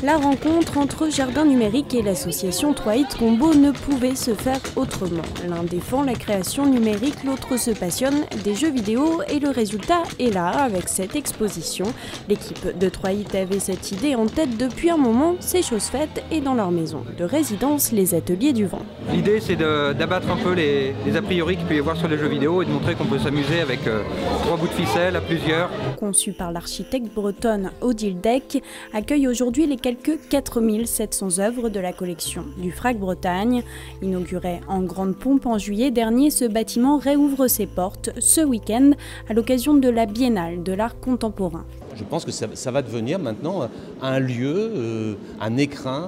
La rencontre entre Jardin Numérique et l'association 3hit Combo ne pouvait se faire autrement. L'un défend la création numérique, l'autre se passionne des jeux vidéo et le résultat est là avec cette exposition. L'équipe de 3hit avait cette idée en tête depuis un moment, c'est chose faite et dans leur maison de résidence, les Ateliers du Vent. L'idée c'est d'abattre un peu les a priori qu'il peut y avoir sur les jeux vidéo et de montrer qu'on peut s'amuser avec 3 bouts de ficelle à plusieurs. Conçu par l'architecte bretonne Odile Deck, accueille aujourd'hui les quelques 4700 œuvres de la collection du FRAC Bretagne. Inauguré en grande pompe en juillet dernier, ce bâtiment réouvre ses portes ce week-end à l'occasion de la Biennale de l'art contemporain. Je pense que ça va devenir maintenant un lieu, un écrin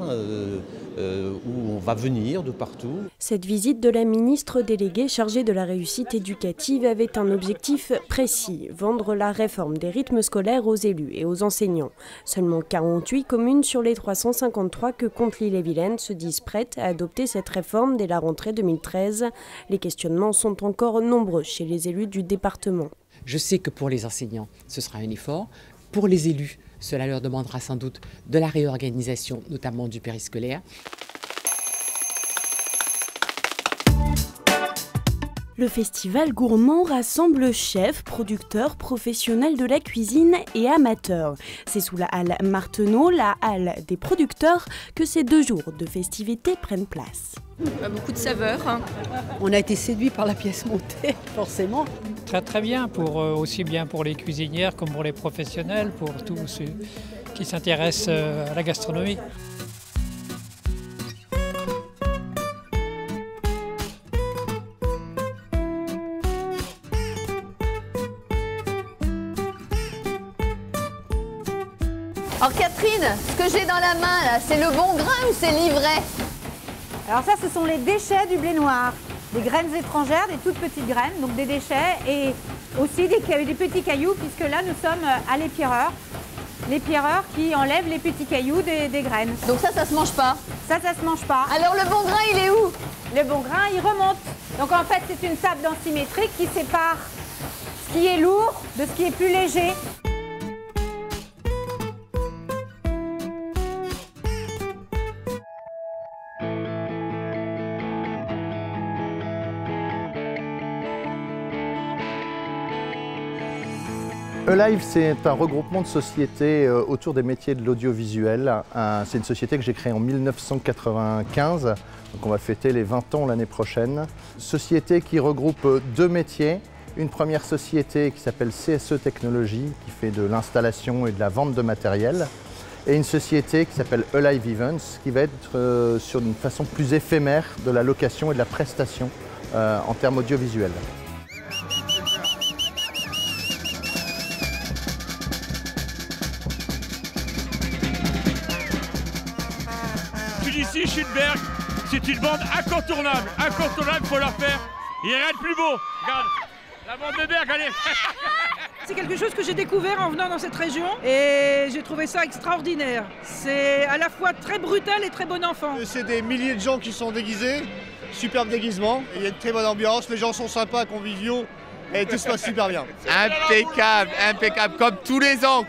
où on va venir de partout. Cette visite de la ministre déléguée chargée de la réussite éducative avait un objectif précis, vendre la réforme des rythmes scolaires aux élus et aux enseignants. Seulement 48 communes sur les 353 que compte l'Ille-et-Vilaine se disent prêtes à adopter cette réforme dès la rentrée 2013. Les questionnements sont encore nombreux chez les élus du département. Je sais que pour les enseignants, ce sera un effort. Pour les élus, cela leur demandera sans doute de la réorganisation, notamment du périscolaire. Le festival gourmand rassemble chefs, producteurs, professionnels de la cuisine et amateurs. C'est sous la halle Marteneau, la halle des producteurs, que ces 2 jours de festivités prennent place. Beaucoup de saveurs. On a été séduits par la pièce montée, forcément. Très bien, aussi bien pour les cuisinières comme pour les professionnels, pour tous ceux qui s'intéressent à la gastronomie. Alors Catherine, ce que j'ai dans la main là, c'est le bon grain ou c'est l'ivraie? Alors ça, ce sont les déchets du blé noir. Des graines étrangères, des toutes petites graines, donc des déchets et aussi des petits cailloux, puisque là nous sommes à l'épierreur. L'épierreur qui enlève les petits cailloux des graines. Donc ça se mange pas? Ça se mange pas. Alors le bon grain, il est où? Le bon grain, il remonte. Donc en fait, c'est une table densimétrique qui sépare ce qui est lourd de ce qui est plus léger. Elive, c'est un regroupement de sociétés autour des métiers de l'audiovisuel. C'est une société que j'ai créée en 1995, donc on va fêter les 20 ans l'année prochaine. Société qui regroupe 2 métiers. Une première société qui s'appelle CSE Technologies, qui fait de l'installation et de la vente de matériel. Et une société qui s'appelle Elive Events, qui va être sur une façon plus éphémère de la location et de la prestation en termes audiovisuels. Ici, Schulberg, c'est une bande incontournable, il faut la faire. Il n'y a rien de plus beau. Regarde, la bande de Berg, allez. C'est quelque chose que j'ai découvert en venant dans cette région et j'ai trouvé ça extraordinaire. C'est à la fois très brutal et très bon enfant. C'est des milliers de gens qui sont déguisés, superbe déguisement. Il y a une très bonne ambiance, les gens sont sympas, conviviaux et tout se passe super bien. Impeccable, impeccable, comme tous les ans.